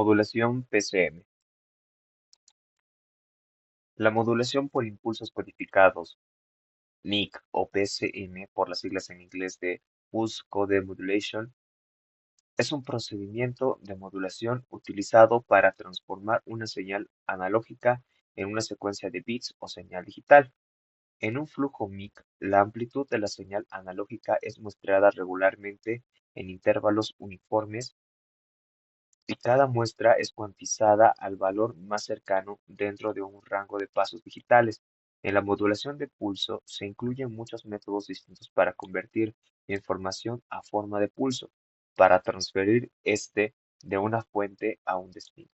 Modulación PCM. La modulación por impulsos codificados, NIC o PCM por las siglas en inglés de Pulse Code Modulation, es un procedimiento de modulación utilizado para transformar una señal analógica en una secuencia de bits o señal digital. En un flujo MIC, la amplitud de la señal analógica es muestreada regularmente en intervalos uniformes y cada muestra es cuantizada al valor más cercano dentro de un rango de pasos digitales. En la modulación de pulso se incluyen muchos métodos distintos para convertir información a forma de pulso, para transferir este de una fuente a un destino.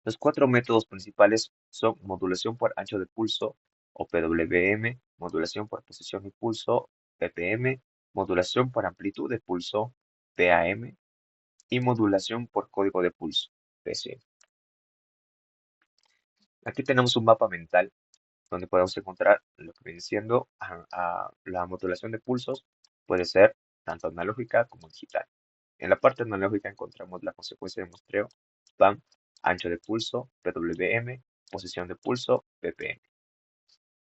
Los cuatro métodos principales son modulación por ancho de pulso o PWM, modulación por posición y pulso PPM, modulación por amplitud de pulso PAM y modulación por código de pulso PC. Aquí tenemos un mapa mental donde podemos encontrar lo que viene siendo la modulación de pulsos. Puede ser tanto analógica como digital. En la parte analógica encontramos la consecuencia de muestreo, PAM, ancho de pulso, PWM, posición de pulso, PPM.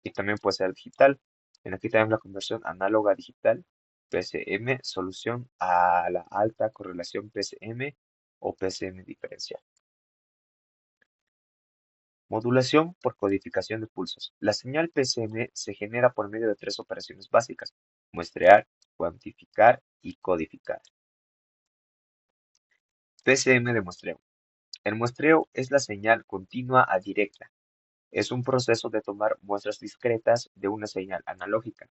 Y también puede ser digital. Aquí tenemos la conversión análoga a digital, PCM, solución a la alta correlación PCM o PCM diferencial. Modulación por codificación de pulsos. La señal PCM se genera por medio de tres operaciones básicas: muestrear, cuantificar y codificar. PCM de muestreo. El muestreo es la señal continua a directa. Es un proceso de tomar muestras discretas de una señal analógica,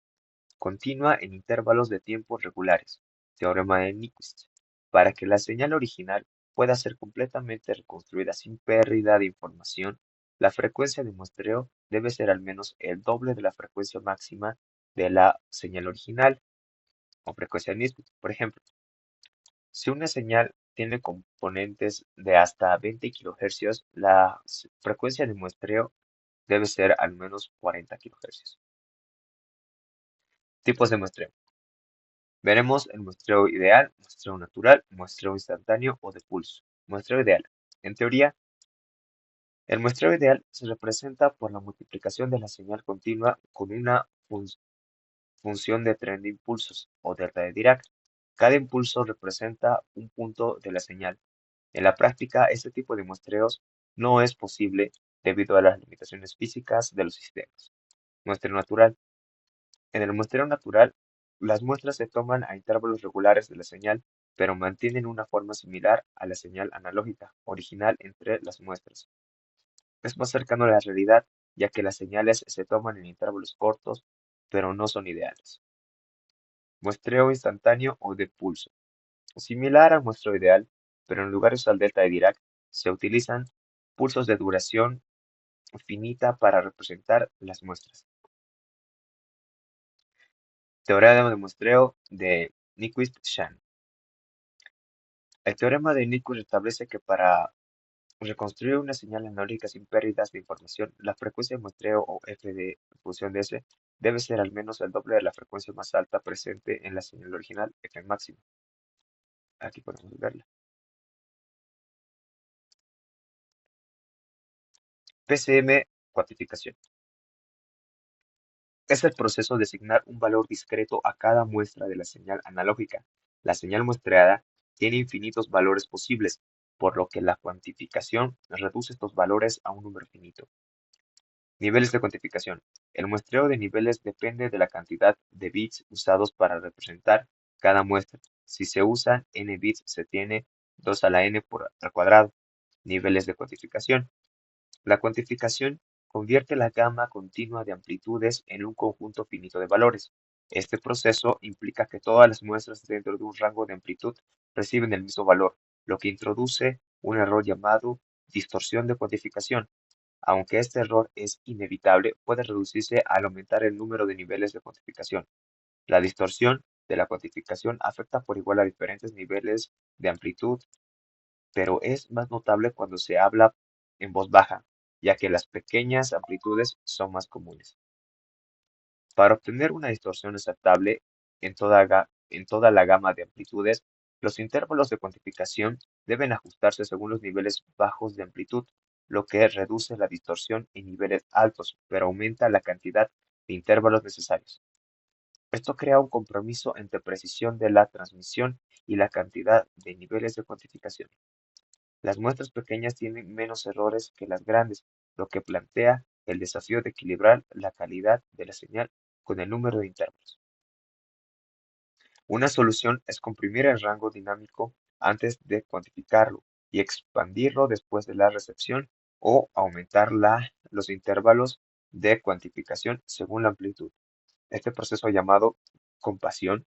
continua en intervalos de tiempo regulares, teorema de Nyquist, para que la señal original pueda ser completamente reconstruida sin pérdida de información. La frecuencia de muestreo debe ser al menos el doble de la frecuencia máxima de la señal original o frecuencia de Nyquist. Por ejemplo, si una señal tiene componentes de hasta 20 kHz, la frecuencia de muestreo debe ser al menos 40 kHz. Tipos de muestreo. Veremos el muestreo ideal, muestreo natural, muestreo instantáneo o de pulso. Muestreo ideal. En teoría, el muestreo ideal se representa por la multiplicación de la señal continua con una función de tren de impulsos o delta de Dirac. Cada impulso representa un punto de la señal. En la práctica, este tipo de muestreos no es posible debido a las limitaciones físicas de los sistemas. Muestreo natural. En el muestreo natural, las muestras se toman a intervalos regulares de la señal, pero mantienen una forma similar a la señal analógica original entre las muestras. Es más cercano a la realidad, ya que las señales se toman en intervalos cortos, pero no son ideales. Muestreo instantáneo o de pulso. Similar al muestreo ideal, pero en lugar de usar delta de Dirac, se utilizan pulsos de duración finita para representar las muestras. Teorema de muestreo de Nyquist-Shan. El teorema de Nyquist establece que para reconstruir una señal analógica sin pérdidas de información, la frecuencia de muestreo o f de función de s debe ser al menos el doble de la frecuencia más alta presente en la señal original, f máximo. Aquí podemos verla. PCM cuantificación. Es el proceso de asignar un valor discreto a cada muestra de la señal analógica. La señal muestreada tiene infinitos valores posibles, por lo que la cuantificación reduce estos valores a un número finito. Niveles de cuantificación. El muestreo de niveles depende de la cantidad de bits usados para representar cada muestra. Si se usan n bits, se tiene 2 a la n al cuadrado. Niveles de cuantificación. La cuantificación convierte la gama continua de amplitudes en un conjunto finito de valores. Este proceso implica que todas las muestras dentro de un rango de amplitud reciben el mismo valor, lo que introduce un error llamado distorsión de cuantificación. Aunque este error es inevitable, puede reducirse al aumentar el número de niveles de cuantificación. La distorsión de la cuantificación afecta por igual a diferentes niveles de amplitud, pero es más notable cuando se habla en voz baja, ya que las pequeñas amplitudes son más comunes. Para obtener una distorsión aceptable en toda la gama de amplitudes, los intervalos de cuantificación deben ajustarse según los niveles bajos de amplitud, lo que reduce la distorsión en niveles altos, pero aumenta la cantidad de intervalos necesarios. Esto crea un compromiso entre precisión de la transmisión y la cantidad de niveles de cuantificación. Las muestras pequeñas tienen menos errores que las grandes, lo que plantea el desafío de equilibrar la calidad de la señal con el número de intervalos. Una solución es comprimir el rango dinámico antes de cuantificarlo y expandirlo después de la recepción o aumentar los intervalos de cuantificación según la amplitud. Este proceso llamado compasión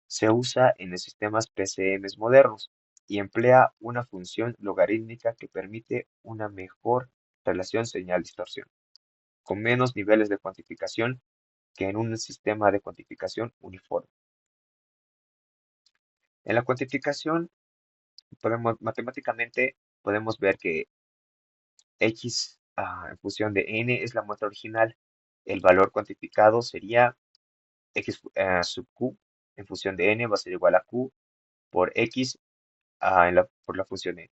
se usa en los sistemas PCMs modernos y emplea una función logarítmica que permite una mejor relación señal-distorsión, con menos niveles de cuantificación que en un sistema de cuantificación uniforme. En la cuantificación, matemáticamente podemos ver que X en función de n es la muestra original. El valor cuantificado sería X sub Q en función de n va a ser igual a Q por X por la función n,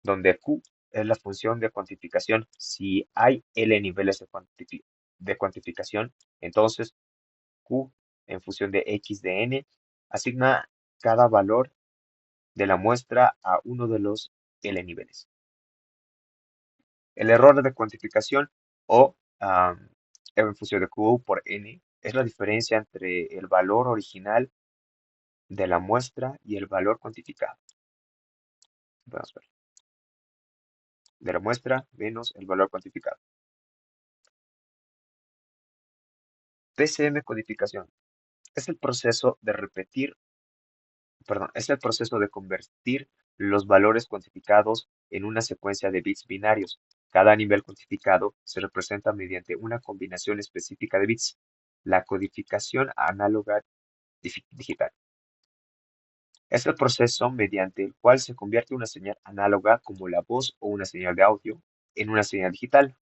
donde Q es la función de cuantificación. Si hay L niveles de cuantificación, entonces Q en función de X de n asigna cada valor de la muestra a uno de los L niveles. El error de cuantificación o en función de Q por n es la diferencia entre el valor original de la muestra y el valor cuantificado. Vamos a ver. De la muestra menos el valor cuantificado. PCM codificación es el proceso de es el proceso de convertir los valores cuantificados en una secuencia de bits binarios. Cada nivel cuantificado se representa mediante una combinación específica de bits. La codificación análoga digital es el proceso mediante el cual se convierte una señal análoga como la voz o una señal de audio en una señal digital,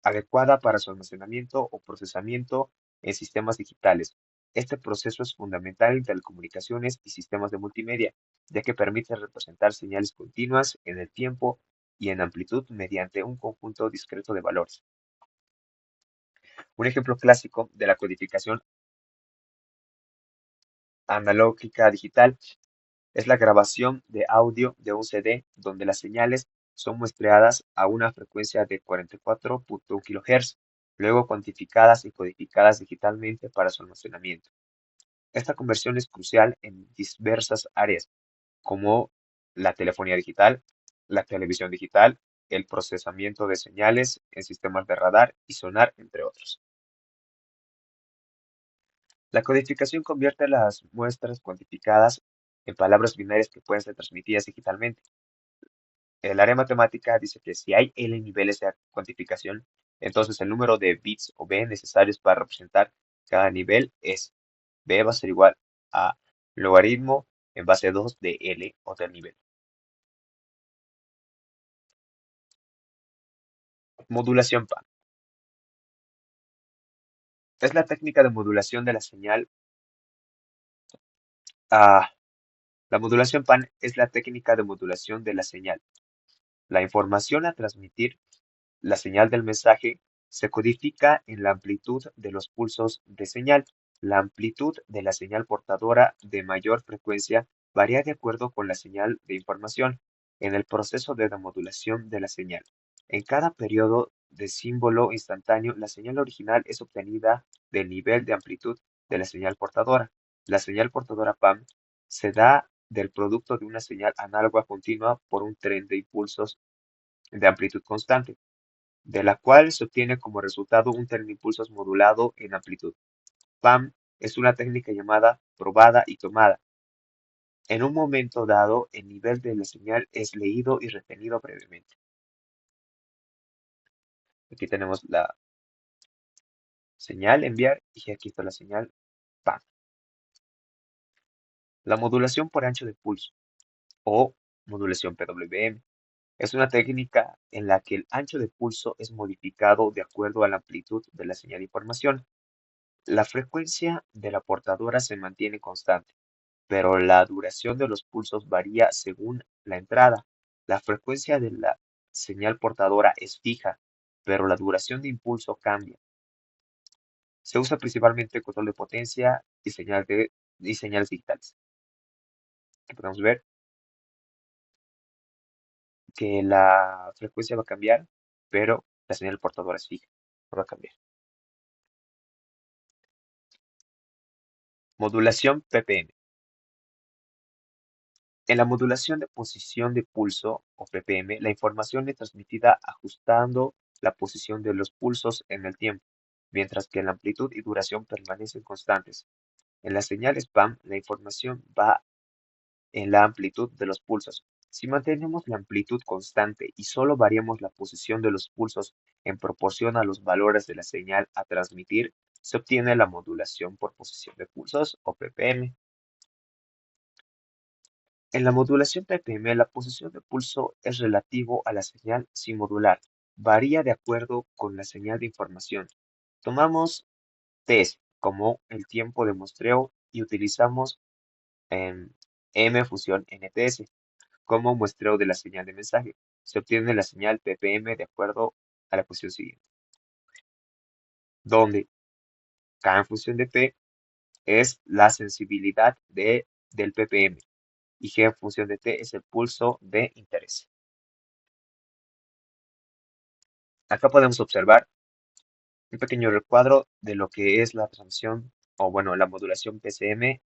adecuada para su almacenamiento o procesamiento en sistemas digitales. Este proceso es fundamental en telecomunicaciones y sistemas de multimedia, ya que permite representar señales continuas en el tiempo y en amplitud mediante un conjunto discreto de valores. Un ejemplo clásico de la codificación analógica digital es la grabación de audio de un CD donde las señales son muestreadas a una frecuencia de 44.1 kHz, luego cuantificadas y codificadas digitalmente para su almacenamiento. Esta conversión es crucial en diversas áreas, como la telefonía digital, la televisión digital, el procesamiento de señales en sistemas de radar y sonar, entre otros. La codificación convierte las muestras cuantificadas en palabras binarias que pueden ser transmitidas digitalmente. El área matemática dice que si hay L niveles de cuantificación, entonces el número de bits o B necesarios para representar cada nivel es B va a ser igual a logaritmo en base 2 de L o del nivel. Modulación PAN. Es la técnica de modulación de la señal. La modulación PAN es la técnica de modulación de la señal. La información a transmitir, la señal del mensaje, se codifica en la amplitud de los pulsos de señal. La amplitud de la señal portadora de mayor frecuencia varía de acuerdo con la señal de información en el proceso de demodulación de la señal. En cada periodo de símbolo instantáneo, la señal original es obtenida del nivel de amplitud de la señal portadora. La señal portadora PAM se da del producto de una señal análoga continua por un tren de impulsos de amplitud constante, de la cual se obtiene como resultado un tren de impulsos modulado en amplitud. PAM es una técnica llamada probada y tomada. En un momento dado, el nivel de la señal es leído y retenido brevemente. Aquí tenemos la señal enviar y aquí está la señal PAM. La modulación por ancho de pulso o modulación PWM es una técnica en la que el ancho de pulso es modificado de acuerdo a la amplitud de la señal de información. La frecuencia de la portadora se mantiene constante. pero la duración de los pulsos varía según la entrada. La frecuencia de la señal portadora es fija, pero la duración de impulso cambia. Se usa principalmente en control de potencia y señales digitales. Aquí podemos ver que la frecuencia va a cambiar, pero la señal portadora es fija, no va a cambiar. Modulación ppm. En la modulación de posición de pulso, o ppm, la información es transmitida ajustando la posición de los pulsos en el tiempo, mientras que la amplitud y duración permanecen constantes. En las señales PAM, la información va en la amplitud de los pulsos. Si mantenemos la amplitud constante y solo variamos la posición de los pulsos en proporción a los valores de la señal a transmitir, se obtiene la modulación por posición de pulsos, o ppm. En la modulación ppm, la posición de pulso es relativo a la señal sin modular. Varía de acuerdo con la señal de información. Tomamos Ts como el tiempo de muestreo y utilizamos M fusión NTS como muestreo de la señal de mensaje. Se obtiene la señal ppm de acuerdo a la posición siguiente, donde K en función de P es la sensibilidad del ppm y G en función de T es el pulso de interés. Acá podemos observar un pequeño recuadro de lo que es la transmisión, o bueno, la modulación PCM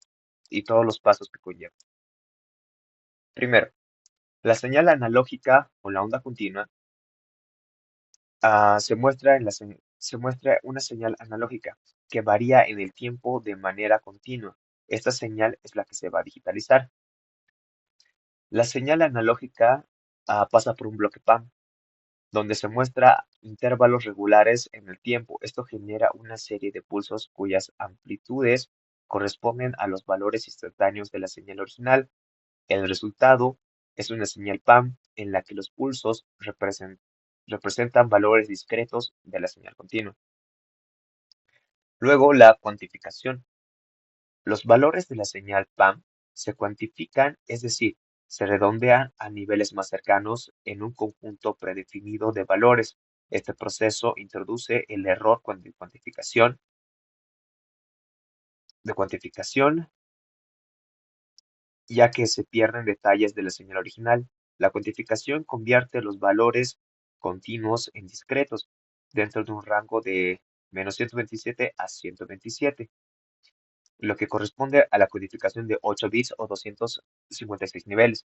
y todos los pasos que conlleva. Primero, la señal analógica o la onda continua se muestra una señal analógica que varía en el tiempo de manera continua. Esta señal es la que se va a digitalizar. La señal analógica pasa por un bloque PAM, donde se muestra intervalos regulares en el tiempo. Esto genera una serie de pulsos cuyas amplitudes corresponden a los valores instantáneos de la señal original. El resultado es una señal PAM en la que los pulsos representan valores discretos de la señal continua. Luego, la cuantificación. Los valores de la señal PAM se cuantifican, es decir, se redondean a niveles más cercanos en un conjunto predefinido de valores. Este proceso introduce el error de cuantificación, ya que se pierden detalles de la señal original. La cuantificación convierte los valores continuos en discretos dentro de un rango de -127 a 127, lo que corresponde a la codificación de 8 bits o 256 niveles.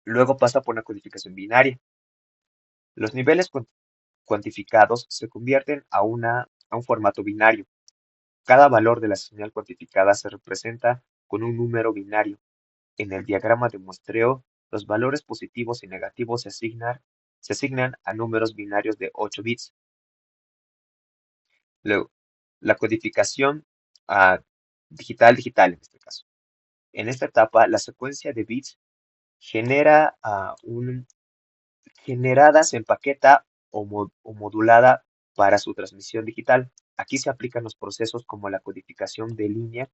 Luego pasa por una codificación binaria. Los niveles cuantificados se convierten a un formato binario. Cada valor de la señal cuantificada se representa con un número binario. En el diagrama de muestreo, los valores positivos y negativos se asignan a números binarios de 8 bits. Luego, la codificación digital en este caso. En esta etapa, la secuencia de bits generada se empaqueta o modulada para su transmisión digital. Aquí se aplican los procesos como la codificación de línea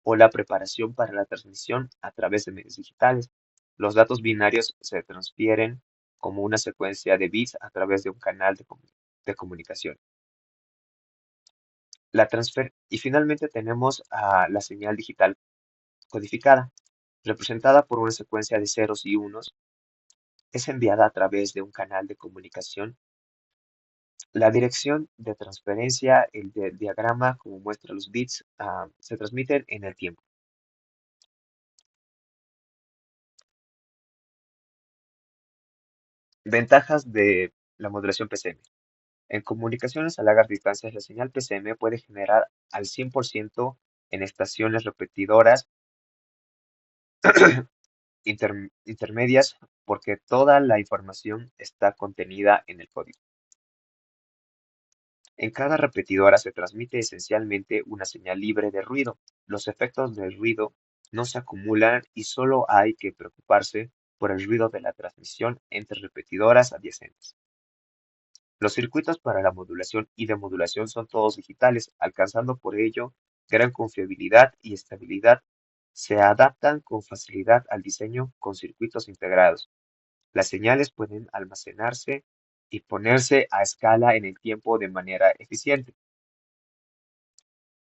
o la preparación para la transmisión a través de medios digitales. Los datos binarios se transfieren como una secuencia de bits a través de un canal de comunicación. Y finalmente tenemos la señal digital codificada, representada por una secuencia de ceros y unos. Es enviada a través de un canal de comunicación. La dirección de transferencia, el diagrama, como muestra los bits, se transmiten en el tiempo. Ventajas de la modulación PCM. En comunicaciones a largas distancias, la señal PCM puede generar al 100% en estaciones repetidoras intermedias porque toda la información está contenida en el código. En cada repetidora se transmite esencialmente una señal libre de ruido. Los efectos del ruido no se acumulan y solo hay que preocuparse por el ruido de la transmisión entre repetidoras adyacentes. Los circuitos para la modulación y demodulación son todos digitales, alcanzando por ello gran confiabilidad y estabilidad Se adaptan con facilidad al diseño con circuitos integrados. Las señales pueden almacenarse y ponerse a escala en el tiempo de manera eficiente.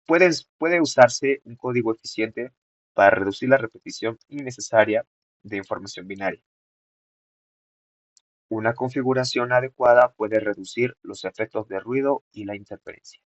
Puede usarse un código eficiente para reducir la repetición innecesaria de información binaria. Una configuración adecuada puede reducir los efectos de ruido y la interferencia.